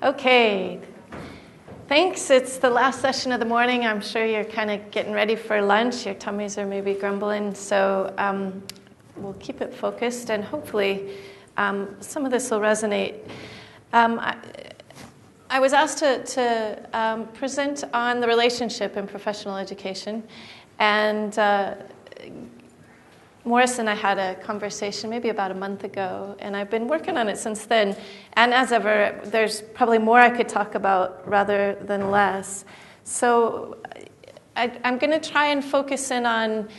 Okay, thanks. It's the last session of the morning. I'm sure you're kind of getting ready for lunch. Your tummies are maybe grumbling. So we'll keep it focused, and hopefully some of this will resonate. I was asked to present on the relationship in professional education, and Morris and I had a conversation maybe about a month ago, and I've been working on it since then. And as ever, there's probably more I could talk about rather than less. So I'm going to try and focus in on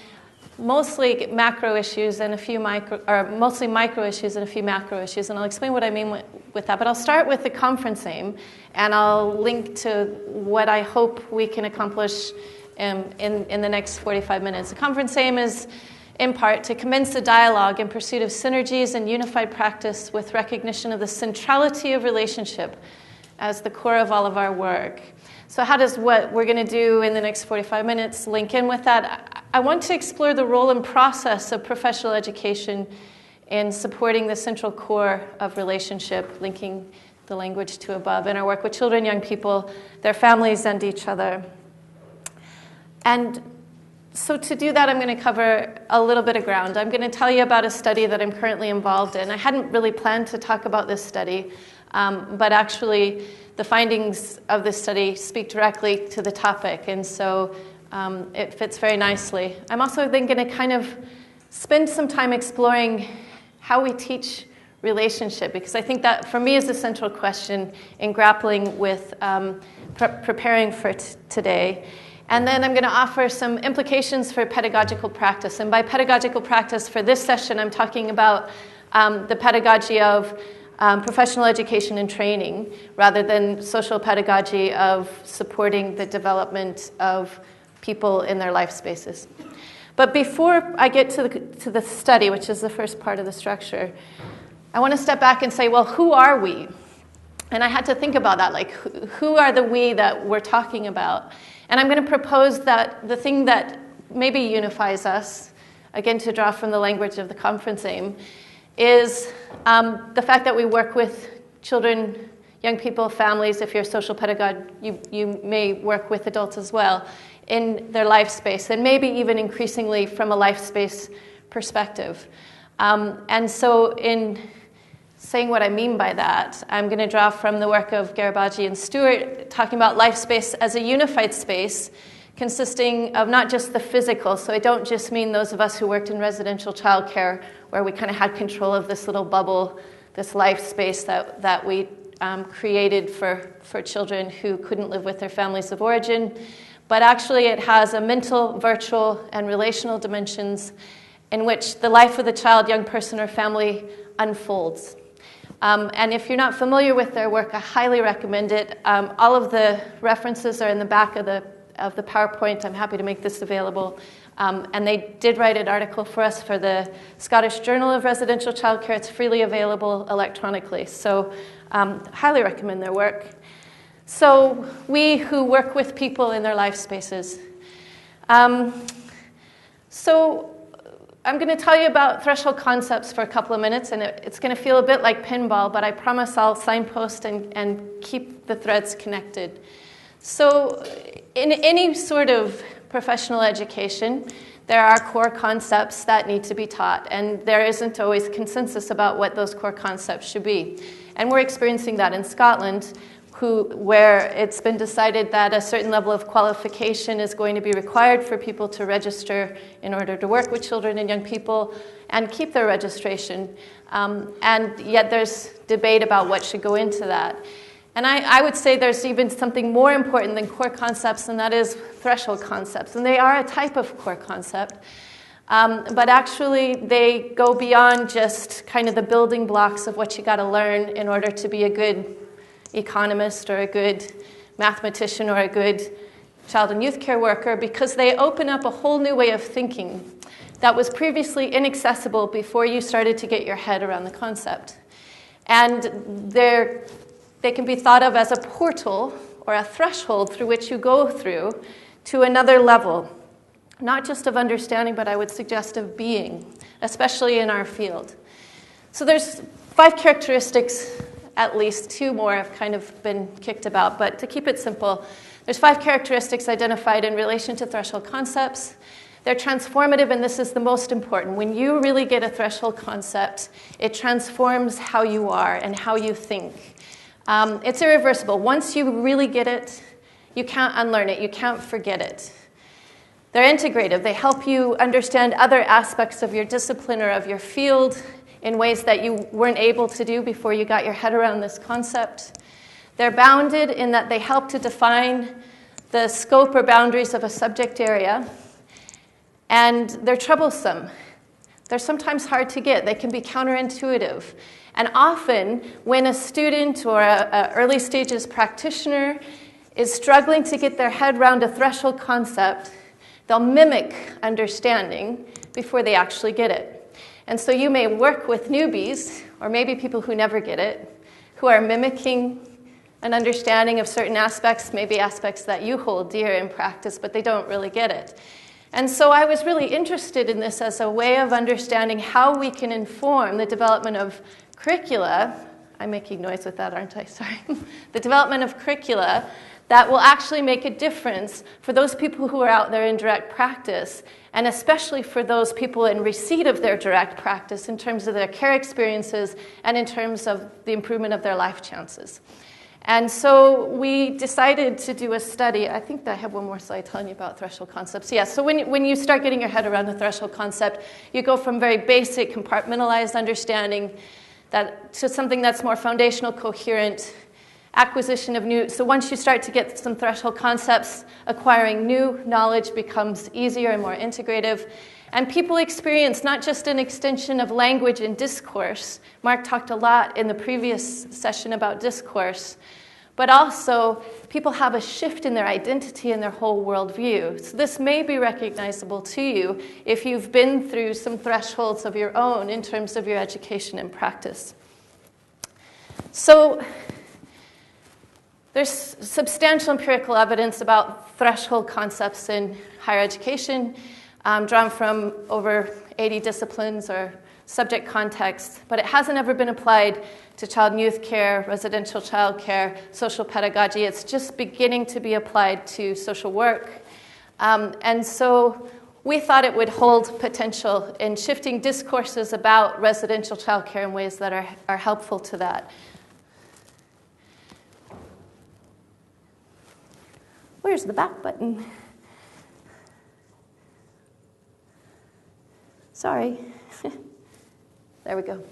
mostly macro issues and a few mostly micro issues and a few macro issues, and I'll explain what I mean with that. But I'll start with the conference aim, and I'll link to what I hope we can accomplish in the next 45 minutes. The conference aim is, in part, to commence a dialogue in pursuit of synergies and unified practice with recognition of the centrality of relationship as the core of all of our work. So how does what we're going to do in the next 45 minutes link in with that? I want to explore the role and process of professional education in supporting the central core of relationship, linking the language to above, in our work with children, young people, their families, and each other. And so to do that, I'm going to cover a little bit of ground. I'm going to tell you about a study that I'm currently involved in. I hadn't really planned to talk about this study, but actually the findings of this study speak directly to the topic, and so it fits very nicely. I'm also then going to kind of spend some time exploring how we teach relationship, because I think that for me is the central question in grappling with preparing for today. And then I'm going to offer some implications for pedagogical practice. And by pedagogical practice for this session, I'm talking about the pedagogy of professional education and training, rather than social pedagogy of supporting the development of people in their life spaces. But before I get to the study, which is the first part of the structure, I want to step back and say, well, who are we? And I had to think about that, like, who are the we that we're talking about? And I'm going to propose that the thing that maybe unifies us, again to draw from the language of the conference aim, is the fact that we work with children, young people, families. If you're a social pedagogue, you may work with adults as well in their life space, and maybe even increasingly from a life space perspective. And so in saying what I mean by that, I'm going to draw from the work of Garibaldi and Stewart, talking about life space as a unified space consisting of not just the physical. So I don't just mean those of us who worked in residential childcare, where we kind of had control of this little bubble, this life space that we created for children who couldn't live with their families of origin. But actually it has a mental, virtual, and relational dimensions in which the life of the child, young person, or family unfolds. And if you're not familiar with their work, I highly recommend it. All of the references are in the back of the PowerPoint. I'm happy to make this available. And they did write an article for us for the Scottish Journal of Residential Childcare. It's freely available electronically. So highly recommend their work. So we who work with people in their life spaces. So I'm going to tell you about threshold concepts for a couple of minutes, and it's going to feel a bit like pinball, but I promise I'll signpost and keep the threads connected. So in any sort of professional education, there are core concepts that need to be taught, and there isn't always consensus about what those core concepts should be. And we're experiencing that in Scotland, where it's been decided that a certain level of qualification is going to be required for people to register in order to work with children and young people and keep their registration. And yet there's debate about what should go into that. And I would say there's even something more important than core concepts, and that is threshold concepts. And they are a type of core concept. But actually, they go beyond just kind of the building blocks of what you got to learn in order to be a good economist or a good mathematician or a good child and youth care worker, because they open up a whole new way of thinking that was previously inaccessible before you started to get your head around the concept. And they can be thought of as a portal or a threshold through which you go through to another level, not just of understanding, but I would suggest of being, especially in our field. So there's 5 characteristics at least. 2 more have kind of been kicked about. But to keep it simple, there's 5 characteristics identified in relation to threshold concepts. They're transformative, and this is the most important. When you really get a threshold concept, it transforms how you are and how you think. It's irreversible. Once you really get it, you can't unlearn it. You can't forget it. They're integrative. They help you understand other aspects of your discipline or of your field in ways that you weren't able to do before you got your head around this concept. They're bounded in that they help to define the scope or boundaries of a subject area. And they're troublesome. They're sometimes hard to get. They can be counterintuitive. And often, when a student or an early stages practitioner is struggling to get their head around a threshold concept, they'll mimic understanding before they actually get it. And so you may work with newbies, or maybe people who never get it, who are mimicking an understanding of certain aspects, maybe aspects that you hold dear in practice, but they don't really get it. And so I was really interested in this as a way of understanding how we can inform the development of curricula. I'm making noise with that, aren't I? Sorry. The development of curricula that will actually make a difference for those people who are out there in direct practice, and especially for those people in receipt of their direct practice in terms of their care experiences and in terms of the improvement of their life chances. And so we decided to do a study. I think I have one more slide telling you about threshold concepts. Yeah, so when you start getting your head around the threshold concept, you go from very basic compartmentalized understanding to something that's more foundational, coherent, acquisition of new. So once you start to get some threshold concepts, acquiring new knowledge becomes easier and more integrative. And people experience not just an extension of language and discourse. Mark talked a lot in the previous session about discourse, but also people have a shift in their identity and their whole worldview. So this may be recognizable to you if you've been through some thresholds of your own in terms of your education and practice. So there's substantial empirical evidence about threshold concepts in higher education, drawn from over 80 disciplines or subject contexts, but it hasn't ever been applied to child and youth care, residential child care, social pedagogy. It's just beginning to be applied to social work. And so we thought it would hold potential in shifting discourses about residential child care in ways that are helpful to that. Where's the back button? Sorry. There we go.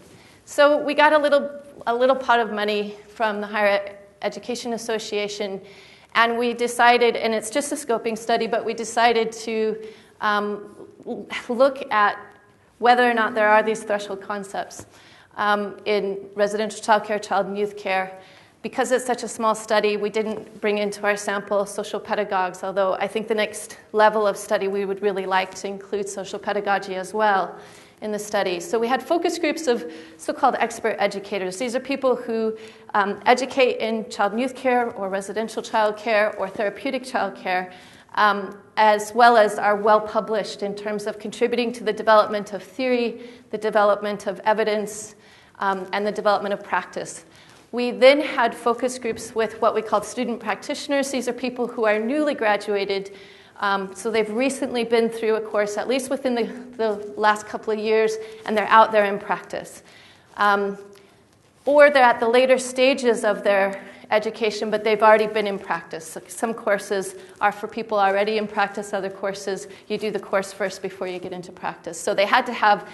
So we got a little pot of money from the Higher Education Association, and we decided, and it's just a scoping study, but we decided to look at whether or not there are these threshold concepts in residential child care, child and youth care. Because it's such a small study, we didn't bring into our sample social pedagogues, although I think the next level of study we would really like to include social pedagogy as well in the study. So we had focus groups of so-called expert educators. These are people who educate in child and youth care or residential child care or therapeutic child care, as well as are well-published in terms of contributing to the development of theory, the development of evidence, and the development of practice. We then had focus groups with what we called student practitioners. These are people who are newly graduated, so they've recently been through a course, at least within the last couple of years, and they're out there in practice. Or they're at the later stages of their education, but they've already been in practice. Some courses are for people already in practice. Other courses, you do the course first before you get into practice. So they had to have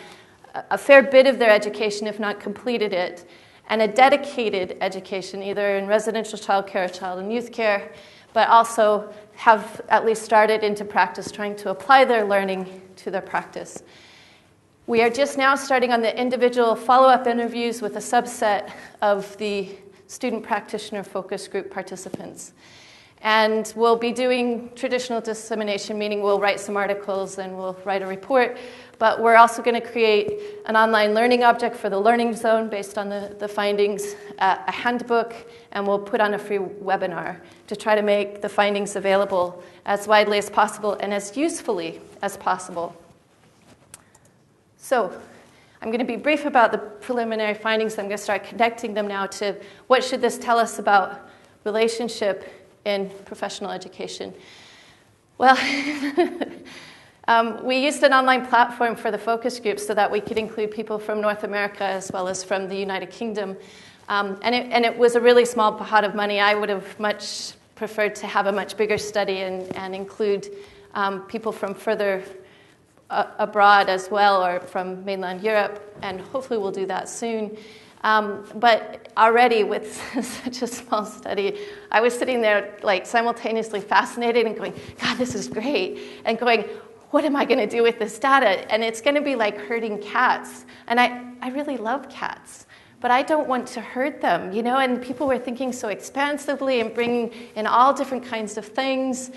a fair bit of their education, if not completed it, and a dedicated education, either in residential child care or child and youth care, but also have at least started into practice, trying to apply their learning to their practice. We are just now starting on the individual follow-up interviews with a subset of the student practitioner focus group participants. And we'll be doing traditional dissemination, meaning we'll write some articles and we'll write a report, but we're also going to create an online learning object for the learning zone based on the findings, a handbook, and we'll put on a free webinar to try to make the findings available as widely as possible and as usefully as possible. So I'm going to be brief about the preliminary findings. I'm going to start connecting them now to what should this tell us about relationship in professional education. Well, we used an online platform for the focus group so that we could include people from North America as well as from the United Kingdom. And it was a really small pot of money. I would have much preferred to have a much bigger study and include people from further abroad as well, or from mainland Europe, and hopefully we'll do that soon. But already with such a small study, I was sitting there like simultaneously fascinated and going, God, this is great, and going, what am I going to do with this data? And it's going to be like herding cats. And I really love cats, but I don't want to herd them, you know? And people were thinking so expansively and bringing in all different kinds of things.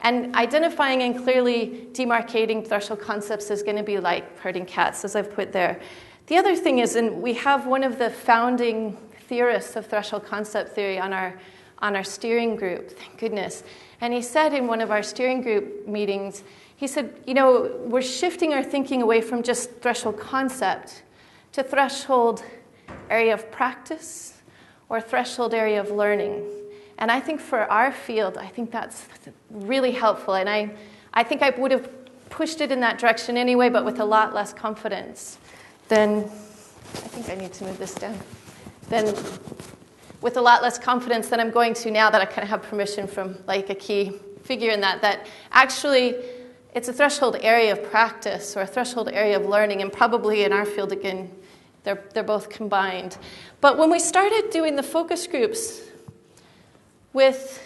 And identifying and clearly demarcating threshold concepts is going to be like herding cats, as I've put there. The other thing is, and we have one of the founding theorists of threshold concept theory on our steering group, thank goodness. And he said in one of our steering group meetings, he said, you know, we're shifting our thinking away from just threshold concept to threshold area of practice or threshold area of learning. And I think for our field, I think that's really helpful. And I think I would have pushed it in that direction anyway, but with a lot less confidence than, I think I need to move this down, than with a lot less confidence than I'm going to now that I kind of have permission from like a key figure in that actually it's a threshold area of practice or a threshold area of learning, and probably in our field again, they're both combined. But when we started doing the focus groups with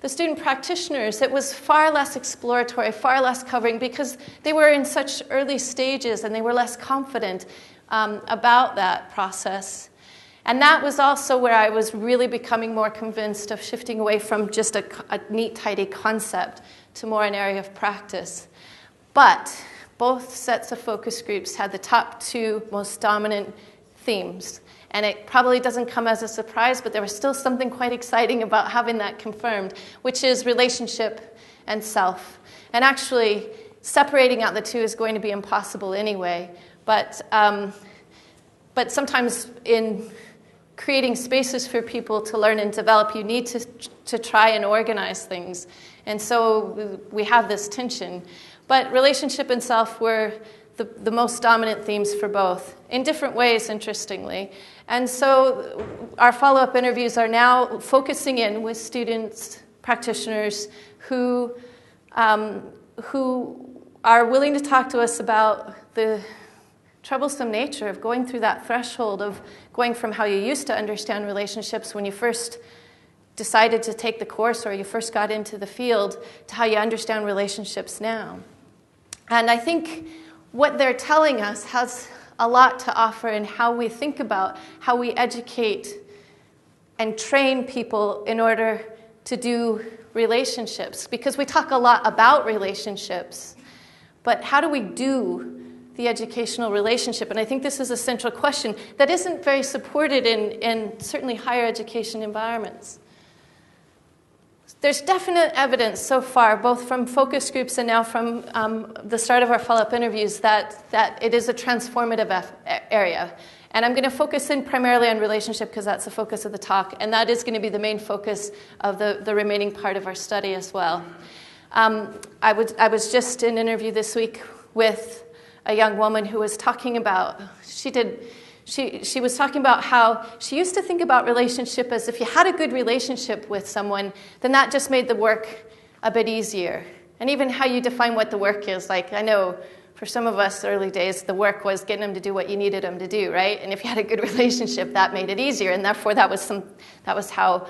the student practitioners, it was far less exploratory, far less covering, because they were in such early stages and they were less confident about that process. And that was also where I was really becoming more convinced of shifting away from just a neat, tidy concept to more an area of practice. But both sets of focus groups had the top two most dominant themes. And it probably doesn't come as a surprise, but there was still something quite exciting about having that confirmed, which is relationship and self. And actually, separating out the two is going to be impossible anyway. But sometimes in creating spaces for people to learn and develop, you need to try and organize things. And so we have this tension. But relationship and self were the most dominant themes for both, in different ways, interestingly. And so our follow-up interviews are now focusing in with students, practitioners, who are willing to talk to us about the troublesome nature of going through that threshold of going from how you used to understand relationships when you first decided to take the course or you first got into the field to how you understand relationships now. And I think what they're telling us has a lot to offer in how we think about how we educate and train people in order to do relationships. Because we talk a lot about relationships, but how do we do the educational relationship? And I think this is a central question that isn't very supported in certainly higher education environments. There's definite evidence so far, both from focus groups and now from the start of our follow-up interviews, that it is a transformative area. And I'm going to focus in primarily on relationship because that's the focus of the talk, and that is going to be the main focus of the remaining part of our study as well. I was just in an interview this week with a young woman who was talking about, she was talking about how she used to think about relationship as if you had a good relationship with someone, then that just made the work a bit easier. And even how you define what the work is. Like, I know for some of us early days, the work was getting them to do what you needed them to do, right? And if you had a good relationship, that made it easier. And therefore, that was how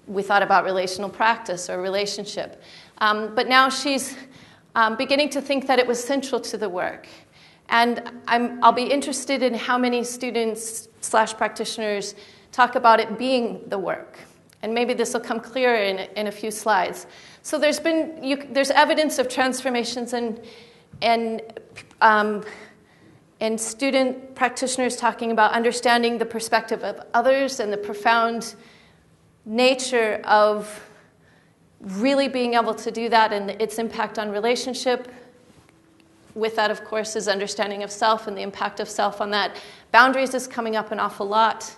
we thought about relational practice or relationship. But now she's beginning to think that it was central to the work. And I'll be interested in how many students / practitioners talk about it being the work. And maybe this will come clearer in a few slides. So there's evidence of transformations and student practitioners talking about understanding the perspective of others and the profound nature of really being able to do that and its impact on relationship, with that, of course, is understanding of self and the impact of self on that. Boundaries is coming up an awful lot.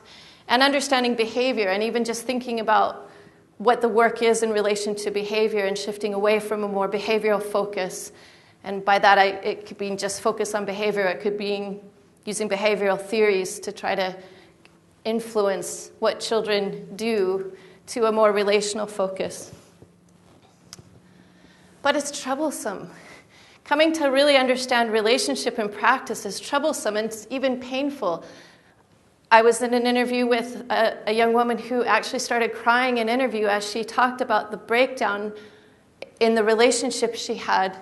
And understanding behavior, and even just thinking about what the work is in relation to behavior and shifting away from a more behavioral focus. And by that, it could be just focus on behavior. It could be using behavioral theories to try to influence what children do to a more relational focus. But it's troublesome. Coming to really understand relationship and practice is troublesome, and it's even painful. I was in an interview with a young woman who actually started crying in interview as she talked about the breakdown in the relationship she had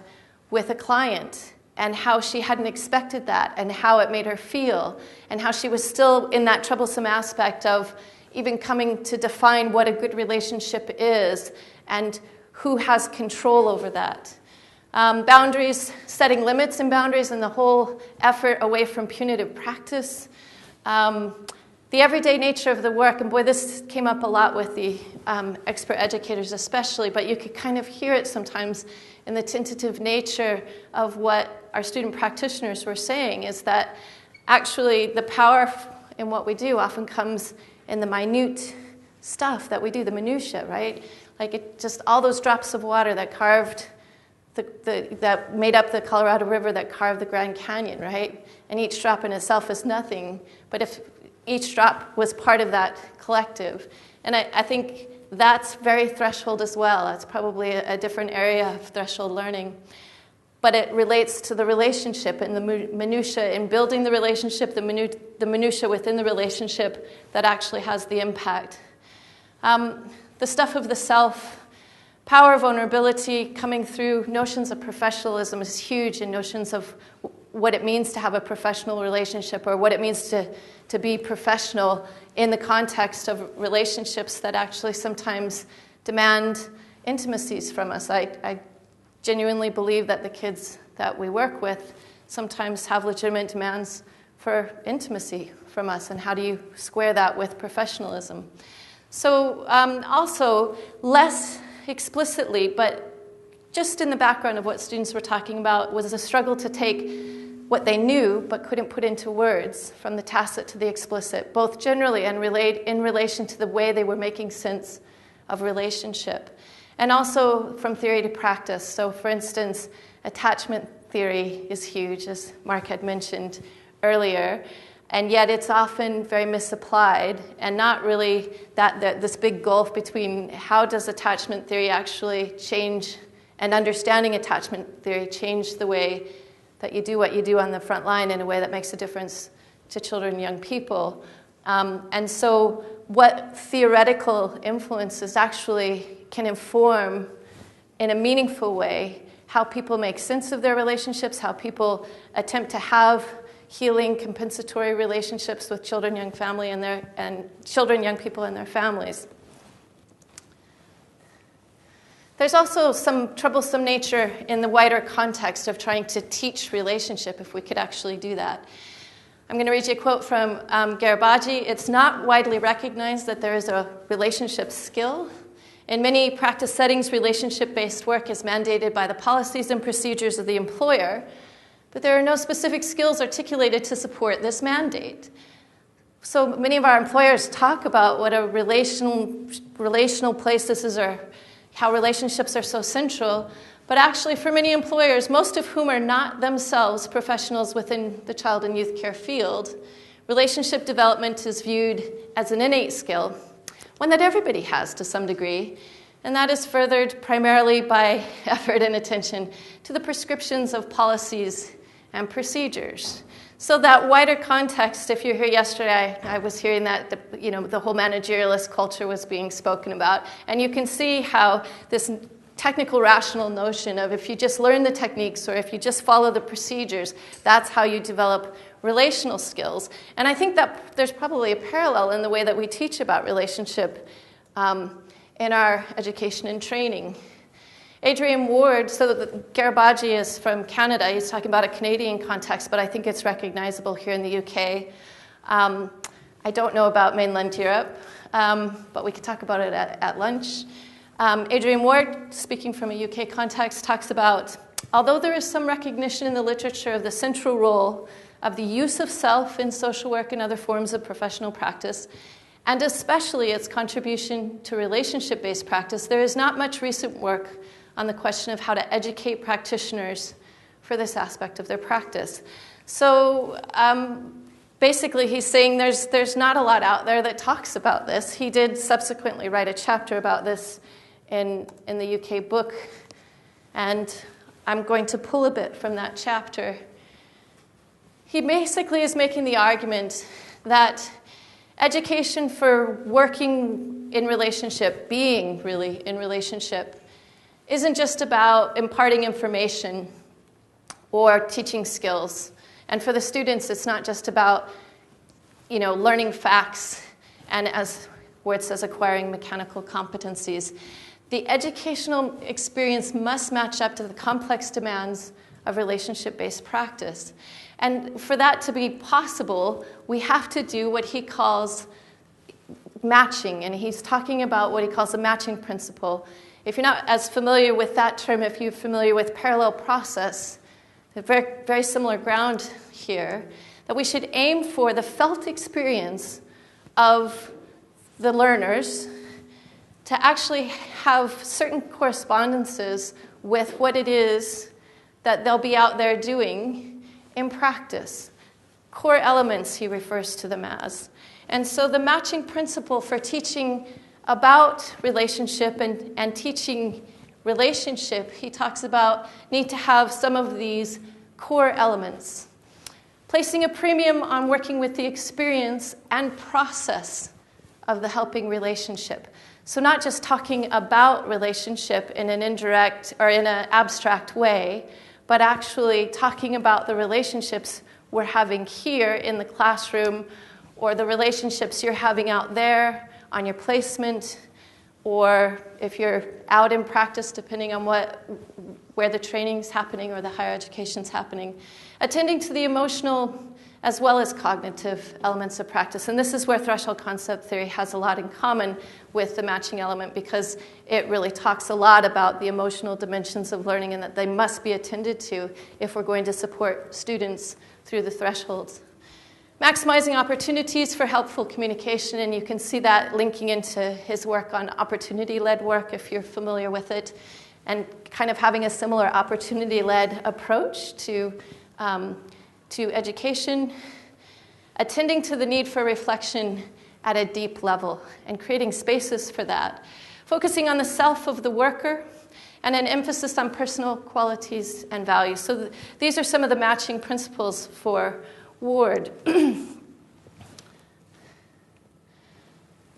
with a client and how she hadn't expected that and how it made her feel and how she was still in that troublesome aspect of even coming to define what a good relationship is and who has control over that. Boundaries, setting limits and boundaries, and the whole effort away from punitive practice. The everyday nature of the work, and boy, this came up a lot with the expert educators especially, but you could kind of hear it sometimes in the tentative nature of what our student practitioners were saying, is that actually the power in what we do often comes in the minute stuff that we do, the minutiae, right? Like it just all those drops of water that carved that made up the Colorado River, that carved the Grand Canyon, right? And each drop in itself is nothing, but if each drop was part of that collective. And I think that's very threshold as well. That's probably a different area of threshold learning. But it relates to the relationship and the minutiae in building the relationship, the minutiae within the relationship that actually has the impact. The stuff of the self, power, vulnerability, coming through notions of professionalism is huge in notions of what it means to have a professional relationship or what it means to be professional in the context of relationships that actually sometimes demand intimacies from us. I genuinely believe that the kids that we work with sometimes have legitimate demands for intimacy from us, and how do you square that with professionalism? So also, less explicitly, but just in the background of what students were talking about, was a struggle to take what they knew but couldn't put into words, from the tacit to the explicit, both generally and in relation to the way they were making sense of relationship. And also from theory to practice. So for instance, attachment theory is huge, as Mark had mentioned earlier, and yet it's often very misapplied and not really this big gulf between how does attachment theory actually change, and understanding attachment theory change the way that you do what you do on the front line in a way that makes a difference to children and young people. And so what theoretical influences actually can inform in a meaningful way how people make sense of their relationships, how people attempt to have healing, compensatory relationships with children, young family, and children, young people, and their families. There's also some troublesome nature in the wider context of trying to teach relationship, if we could actually do that. I'm going to read you a quote from Garibaldi. It's not widely recognized that there is a relationship skill. In many practice settings, relationship-based work is mandated by the policies and procedures of the employer, but there are no specific skills articulated to support this mandate. So many of our employers talk about what a relational place this is, or how relationships are so central, but actually for many employers, most of whom are not themselves professionals within the child and youth care field, relationship development is viewed as an innate skill, one that everybody has to some degree, and that is furthered primarily by effort and attention to the prescriptions of policies and procedures. So that wider context, if you're here yesterday, I was hearing that the whole managerialist culture was being spoken about, and you can see how this technical rational notion of if you just learn the techniques or if you just follow the procedures, that's how you develop relational skills. And I think that there's probably a parallel in the way that we teach about relationship in our education and training. Adrian Ward, so Garibaldi is from Canada. He's talking about a Canadian context, but I think it's recognizable here in the UK. I don't know about mainland Europe, but we could talk about it at lunch. Adrian Ward, speaking from a UK context, talks about Although there is some recognition in the literature of the central role of the use of self in social work and other forms of professional practice, and especially its contribution to relationship-based practice, there is not much recent work on the question of how to educate practitioners for this aspect of their practice. So basically he's saying there's not a lot out there that talks about this. He did subsequently write a chapter about this in the UK book, and I'm going to pull a bit from that chapter. He basically is making the argument that education for working in relationship, being really in relationship, isn't just about imparting information or teaching skills. And for the students, it's not just about, learning facts and, as Ward says, acquiring mechanical competencies. The educational experience must match up to the complex demands of relationship-based practice. And for that to be possible, we have to do what he calls matching, and he's talking about what he calls the matching principle. If you're not as familiar with that term, if you're familiar with parallel process, very, very similar ground here, that we should aim for the felt experience of the learners to actually have certain correspondences with what it is that they'll be out there doing in practice. Core elements, he refers to them as. And so the matching principle for teaching about relationship and teaching relationship, he talks about need to have some of these core elements. Placing a premium on working with the experience and process of the helping relationship. So not just talking about relationship in an indirect or in an abstract way, but actually talking about the relationships we're having here in the classroom, or the relationships you're having out there on your placement, or if you're out in practice, depending on where the training's happening or the higher education's happening. Attending to the emotional as well as cognitive elements of practice. And this is where threshold concept theory has a lot in common with the matching element, because it really talks a lot about the emotional dimensions of learning and that they must be attended to if we're going to support students through the thresholds. Maximizing opportunities for helpful communication, and you can see that linking into his work on opportunity-led work if you're familiar with it, and kind of having a similar opportunity-led approach to education. Attending to the need for reflection at a deep level and creating spaces for that. Focusing on the self of the worker and an emphasis on personal qualities and values. So these are some of the matching principles for Ward.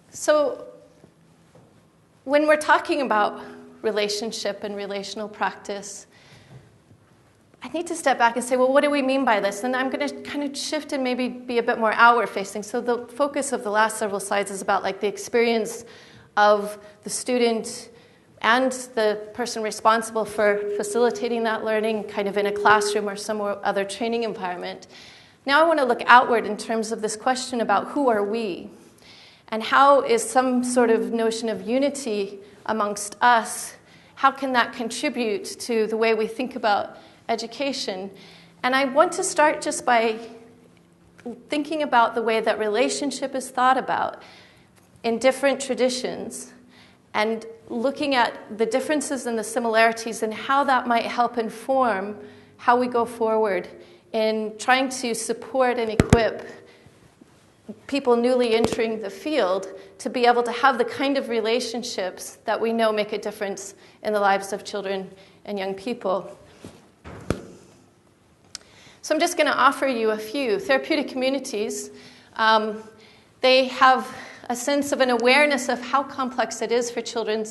So when we're talking about relationship and relational practice, I need to step back and say, well, what do we mean by this? And I'm going to kind of shift and maybe be a bit more outward-facing. So the focus of the last several slides is about the experience of the student and the person responsible for facilitating that learning, kind of in a classroom or some other training environment. Now I want to look outward in terms of this question about who are we, and how is some sort of notion of unity amongst us, how can that contribute to the way we think about education? And I want to start just by thinking about the way that relationship is thought about in different traditions, and looking at the differences and the similarities and how that might help inform how we go forward in trying to support and equip people newly entering the field to be able to have the kind of relationships that we know make a difference in the lives of children and young people. So I'm just going to offer you a few. Therapeutic communities, they have a sense of an awareness of how complex it is for children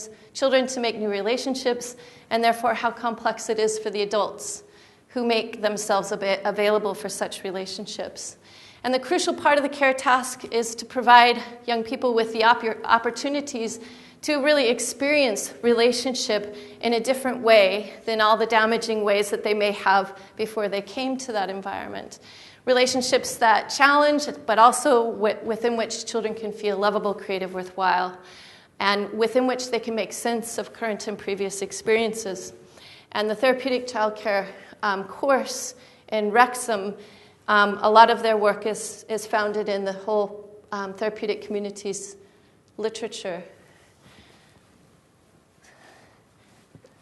to make new relationships, and therefore how complex it is for the adults who make themselves available for such relationships. And the crucial part of the care task is to provide young people with the opportunities to really experience relationship in a different way than all the damaging ways that they may have before they came to that environment. Relationships that challenge, but also within which children can feel lovable, creative, worthwhile, and within which they can make sense of current and previous experiences. And the therapeutic childcare course in Wrexham, a lot of their work is founded in the whole therapeutic communities literature.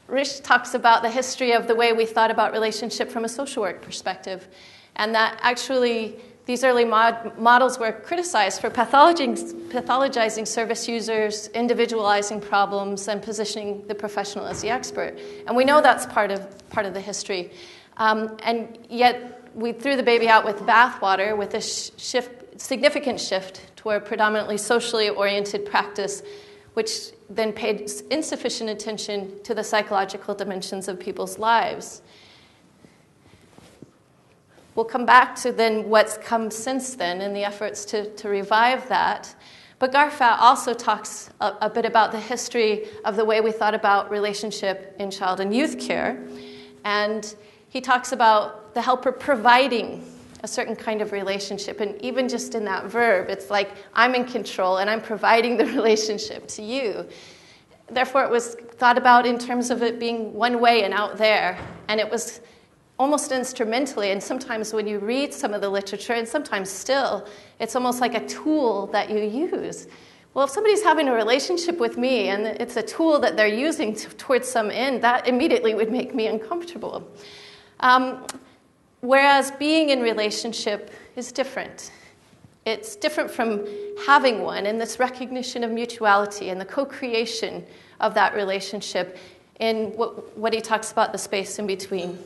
Risch talks about the history of the way we thought about relationship from a social work perspective, and that actually these early models were criticized for pathologizing service users, individualizing problems, and positioning the professional as the expert. And we know that's part of the history. And yet we threw the baby out with the bathwater with a significant shift toward predominantly socially oriented practice, which then paid insufficient attention to the psychological dimensions of people's lives. We'll come back to then what's come since then and the efforts to revive that. But Garfat also talks a bit about the history of the way we thought about relationship in child and youth care. And he talks about the helper providing a certain kind of relationship. And even just in that verb, it's like, I'm in control and I'm providing the relationship to you. Therefore, it was thought about in terms of it being one way and out there. And it was almost instrumentally, and sometimes when you read some of the literature, and sometimes still, it's almost like a tool that you use. Well, if somebody's having a relationship with me and it's a tool that they're using towards some end, that immediately would make me uncomfortable. Whereas being in relationship is different. It's different from having one, and this recognition of mutuality and the co-creation of that relationship in what he talks about, the space in between.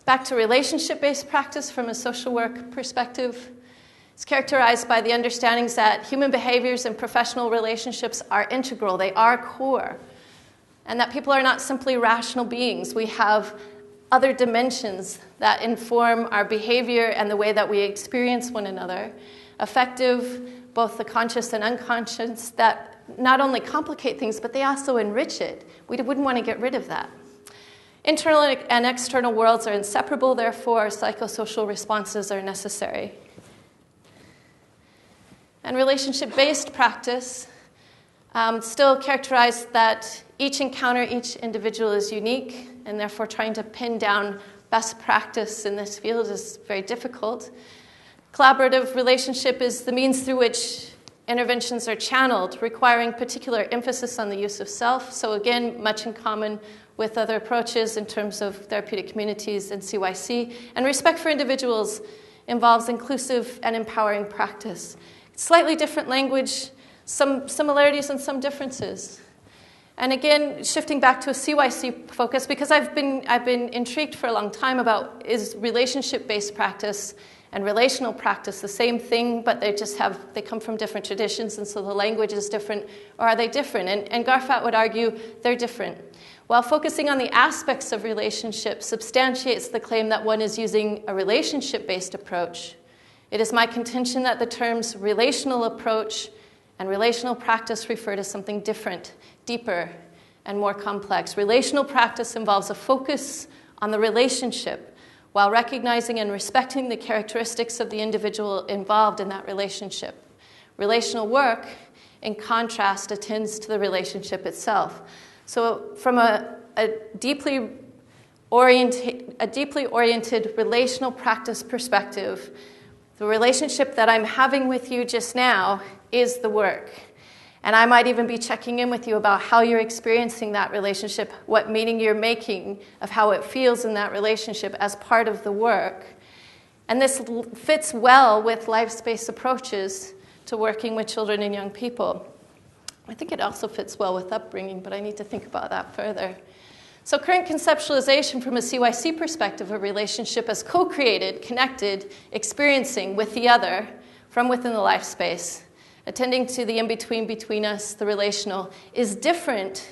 Back to relationship-based practice from a social work perspective. It's characterized by the understandings that human behaviors and professional relationships are integral, they are core, and that people are not simply rational beings. We have other dimensions that inform our behavior and the way that we experience one another, affective, both the conscious and unconscious, that not only complicate things, but they also enrich it. We wouldn't want to get rid of that. Internal and external worlds are inseparable, therefore psychosocial responses are necessary. And relationship-based practice still characterized that each encounter, each individual is unique, and therefore trying to pin down best practice in this field is very difficult. Collaborative relationship is the means through which interventions are channeled, requiring particular emphasis on the use of self. So again, much in common with other approaches in terms of therapeutic communities and CYC. And respect for individuals involves inclusive and empowering practice. Slightly different language, some similarities and some differences. And again, shifting back to a CYC focus, because I've been intrigued for a long time about, is relationship-based practice and relational practice the same thing, but they come from different traditions, and so the language is different, or are they different? And Garfat would argue they're different. While focusing on the aspects of relationship substantiates the claim that one is using a relationship-based approach, it is my contention that the terms relational approach and relational practice refer to something different, deeper, and more complex. Relational practice involves a focus on the relationship while recognizing and respecting the characteristics of the individual involved in that relationship. Relational work, in contrast, attends to the relationship itself. So from a deeply oriented relational practice perspective, the relationship that I'm having with you just now is the work. And I might even be checking in with you about how you're experiencing that relationship, what meaning you're making of how it feels in that relationship as part of the work. And this fits well with life-space approaches to working with children and young people. I think it also fits well with upbringing, but I need to think about that further. So current conceptualization from a CYC perspective of relationship as co-created, connected, experiencing with the other from within the life space, attending to the in-between between us, the relational, is different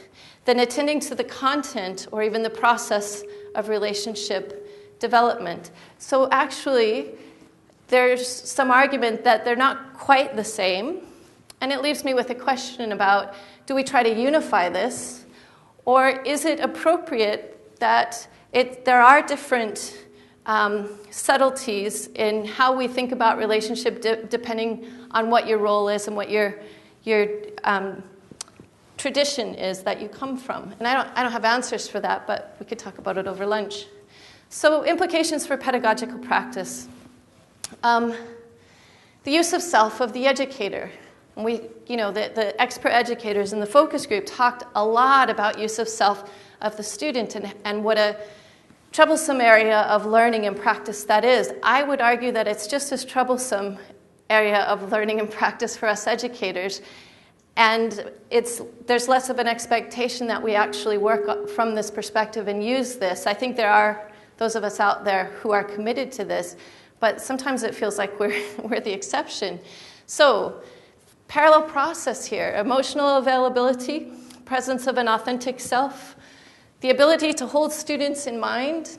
than attending to the content or even the process of relationship development. So actually, there's some argument that they're not quite the same. And it leaves me with a question about, do we try to unify this? Or is it appropriate that there are different subtleties in how we think about relationship depending on what your role is and what you're tradition is that you come from. And I don't have answers for that, but we could talk about it over lunch. So implications for pedagogical practice. The use of self of the educator. And the expert educators in the focus group talked a lot about use of self of the student and what a troublesome area of learning and practice that is. I would argue that it's just as troublesome area of learning and practice for us educators. And there's less of an expectation that we actually work from this perspective and use this. I think there are those of us out there who are committed to this, but sometimes it feels like we're the exception. So, parallel process here: emotional availability, presence of an authentic self, the ability to hold students in mind,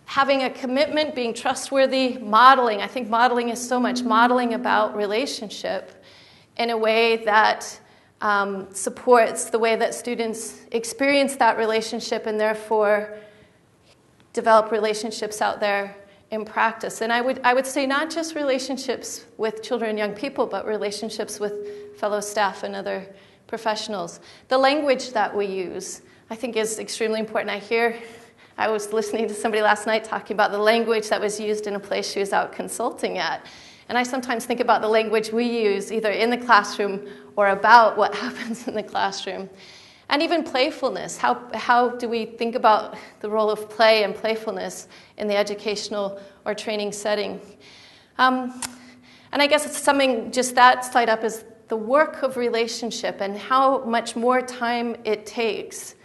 having a commitment, being trustworthy, modeling. I think modeling is so much modeling about relationship in a way that supports the way that students experience that relationship and therefore develop relationships out there in practice. And I would say not just relationships with children and young people, but relationships with fellow staff and other professionals. The language that we use, I think, is extremely important. I was listening to somebody last night talking about the language that was used in a place she was out consulting at. And I sometimes think about the language we use either in the classroom or about what happens in the classroom. And even playfulness. How do we think about the role of play and playfulness in the educational or training setting? And I guess it's something, just that slide up is the work of relationship and how much more time it takes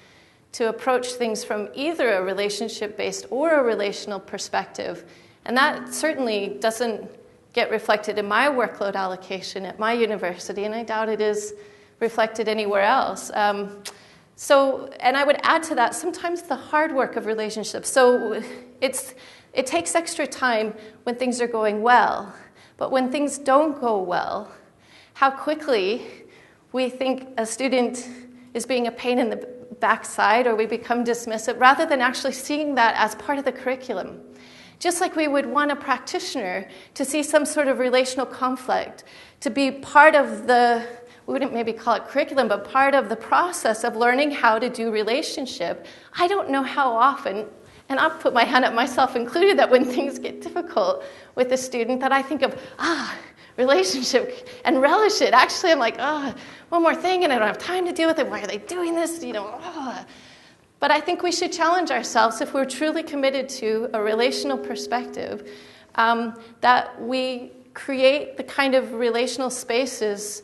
to approach things from either a relationship-based or a relational perspective. And that certainly doesn't get reflected in my workload allocation at my university, and I doubt it is reflected anywhere else. And I would add to that sometimes the hard work of relationships. So it takes extra time when things are going well, but when things don't go well, how quickly we think a student is being a pain in the backside, or we become dismissive, rather than actually seeing that as part of the curriculum. Just like we would want a practitioner to see some sort of relational conflict, to be part of we wouldn't maybe call it curriculum, but part of the process of learning how to do relationship. I don't know how often, and I'll put my hand up, myself included, that when things get difficult with a student, that I think of, relationship, and relish it. Actually, I'm like, one more thing, and I don't have time to deal with it. Why are they doing this? But I think we should challenge ourselves, if we're truly committed to a relational perspective, that we create the kind of relational spaces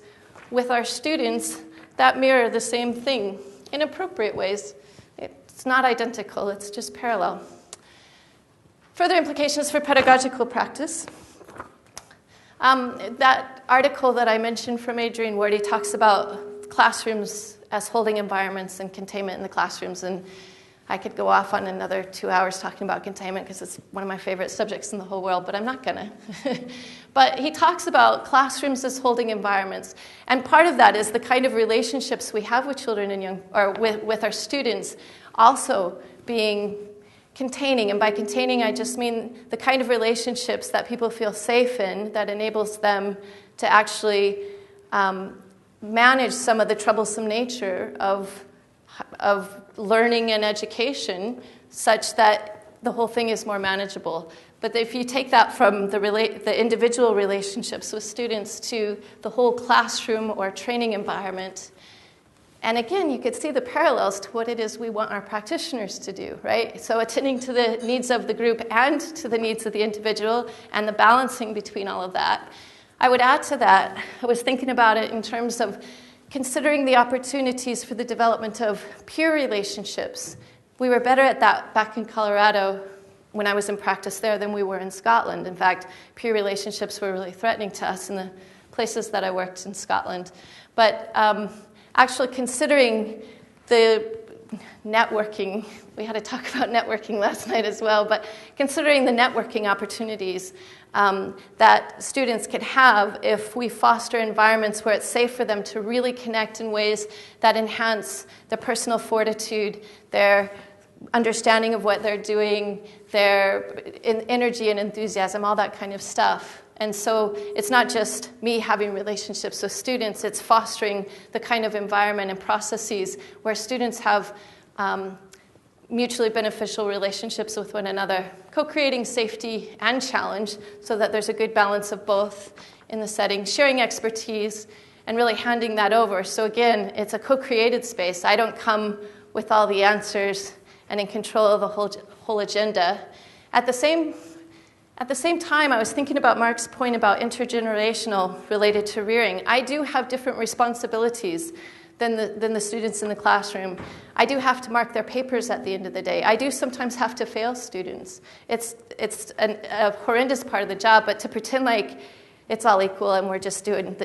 with our students that mirror the same thing in appropriate ways. It's not identical, it's just parallel. Further implications for pedagogical practice. That article that I mentioned from Adrian Wardy talks about classrooms as holding environments and containment in the classrooms, and I could go off on another 2 hours talking about containment because it's one of my favorite subjects in the whole world, but I'm not gonna. But he talks about classrooms as holding environments, and part of that is the kind of relationships we have with children and with our students also being containing. And by containing, I just mean the kind of relationships that people feel safe in, that enables them to actually manage some of the troublesome nature of learning and education, such that the whole thing is more manageable. But if you take that from the individual relationships with students to the whole classroom or training environment, and again, you could see the parallels to what it is we want our practitioners to do, right? So attending to the needs of the group and to the needs of the individual, and the balancing between all of that. I would add to that, I was thinking about it in terms of considering the opportunities for the development of peer relationships. We were better at that back in Colorado when I was in practice there than we were in Scotland. In fact, peer relationships were really threatening to us in the places that I worked in Scotland. But actually considering the networking, we had to talk about networking last night as well, but considering the networking opportunities that students can have if we foster environments where it's safe for them to really connect in ways that enhance their personal fortitude, their understanding of what they're doing, their energy and enthusiasm, all that kind of stuff. And so it's not just me having relationships with students, it's fostering the kind of environment and processes where students have mutually beneficial relationships with one another, co-creating safety and challenge so that there's a good balance of both in the setting, sharing expertise, and really handing that over. So again, it's a co-created space. I don't come with all the answers and in control of the whole agenda. At the same time, I was thinking about Mark's point about intergenerational related to rearing. I do have different responsibilities than the students in the classroom. I do have to mark their papers at the end of the day. I do sometimes have to fail students. It's a horrendous part of the job, but to pretend like it's all equal and we're just doing,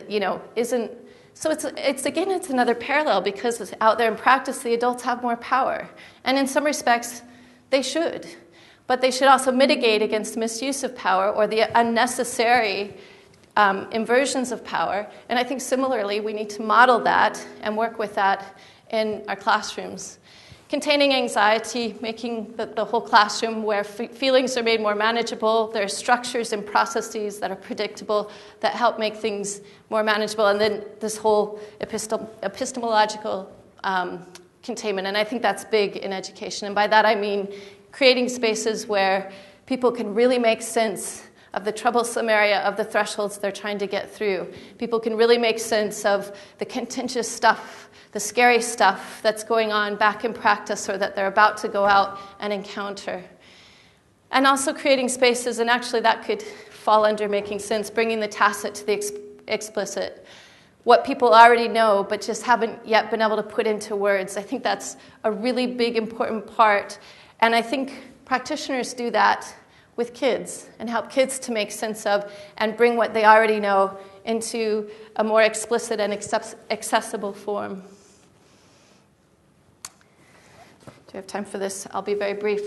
isn't. So it's another parallel, because out there in practice, the adults have more power. And in some respects, they should. But they should also mitigate against misuse of power or the unnecessary inversions of power. And I think similarly, we need to model that and work with that in our classrooms. Containing anxiety, making the whole classroom where feelings are made more manageable. There are structures and processes that are predictable that help make things more manageable. And then this whole epistemological containment. And I think that's big in education. And by that I mean creating spaces where people can really make sense of the troublesome area of the thresholds they're trying to get through. People can really make sense of the contentious stuff, the scary stuff that's going on back in practice or that they're about to go out and encounter. And also creating spaces, and actually that could fall under making sense, bringing the tacit to the explicit. What people already know but just haven't yet been able to put into words. I think that's a really big, important part. And I think practitioners do that with kids and help kids to make sense of and bring what they already know into a more explicit and accessible form. Do we have time for this? I'll be very brief.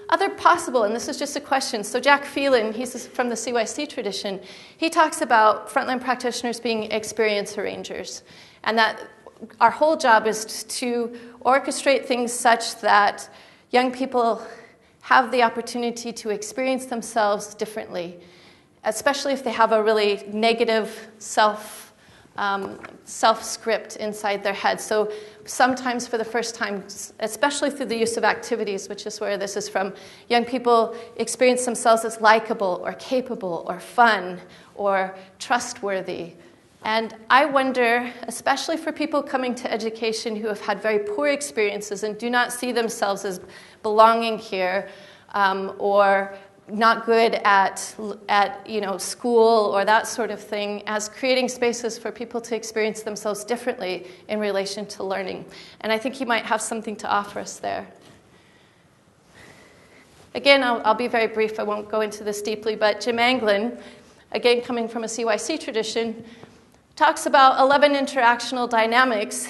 Other possible, and this is just a question. So Jack Phelan, he's from the CYC tradition. He talks about frontline practitioners being experience arrangers, and that our whole job is to orchestrate things such that young people have the opportunity to experience themselves differently, especially if they have a really negative self-script inside their head. So sometimes for the first time, especially through the use of activities, which is where this is from, young people experience themselves as likable or capable or fun or trustworthy. And I wonder, especially for people coming to education who have had very poor experiences and do not see themselves as belonging here or not good at school or that sort of thing, as creating spaces for people to experience themselves differently in relation to learning. And I think he might have something to offer us there. Again, I'll be very brief. I won't go into this deeply, but Jim Anglin, again coming from a CYC tradition, talks about 11 interactional dynamics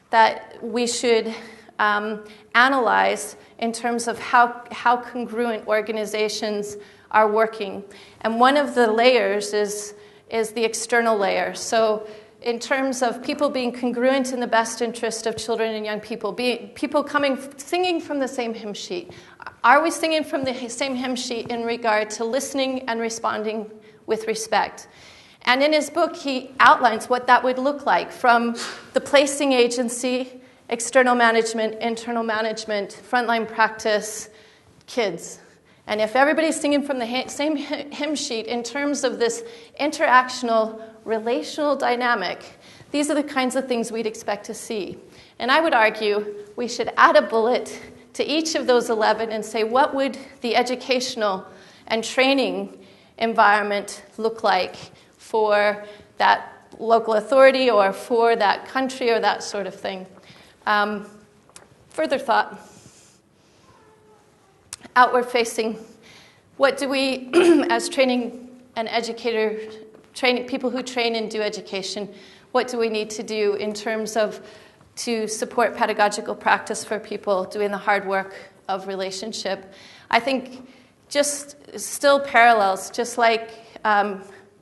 that we should analyze in terms of how congruent organizations are working. And one of the layers is the external layer. So in terms of people being congruent in the best interest of children and young people, people singing from the same hymn sheet. Are we singing from the same hymn sheet in regard to listening and responding with respect? And in his book, he outlines what that would look like from the placing agency, external management, internal management, frontline practice, kids. And if everybody's singing from the same hymn sheet in terms of this interactional, relational dynamic, these are the kinds of things we'd expect to see. And I would argue we should add a bullet to each of those 11 and say, what would the educational and training environment look like for that local authority or for that country or that sort of thing? Further thought. Outward facing. What do we, as training and educators, people who train and do education, what do we need to do in terms of to support pedagogical practice for people doing the hard work of relationship? I think just still parallels, just like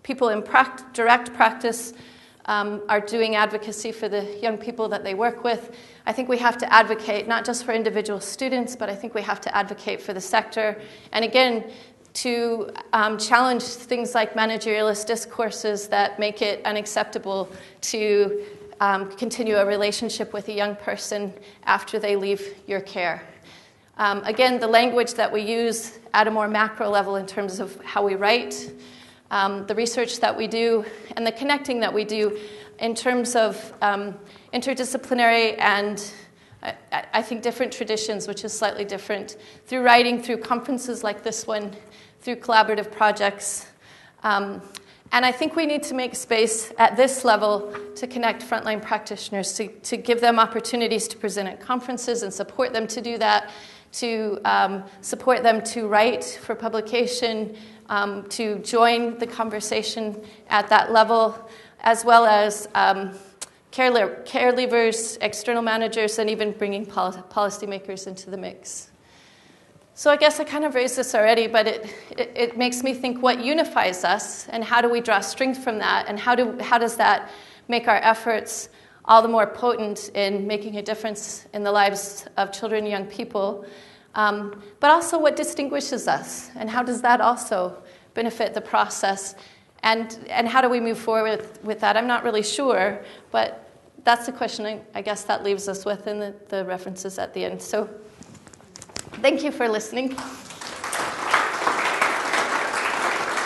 people in direct practice are doing advocacy for the young people that they work with. I think we have to advocate not just for individual students, but I think we have to advocate for the sector. And again, to challenge things like managerialist discourses that make it unacceptable to continue a relationship with a young person after they leave your care. Again, the language that we use at a more macro level in terms of how we write, the research that we do, and the connecting that we do in terms of interdisciplinary and I think different traditions, which is slightly different, through writing, through conferences like this one, through collaborative projects. And I think we need to make space at this level to connect frontline practitioners, to give them opportunities to present at conferences and support them to do that, to support them to write for publication, to join the conversation at that level, as well as caregivers, external managers, and even bringing policymakers into the mix. So I guess I kind of raised this already, but it makes me think what unifies us, and how do we draw strength from that, and how does that make our efforts all the more potent in making a difference in the lives of children and young people, but also what distinguishes us, and how does that also benefit the process, and how do we move forward with that? I'm not really sure, but that's the question I guess that leaves us with in the references at the end. So thank you for listening.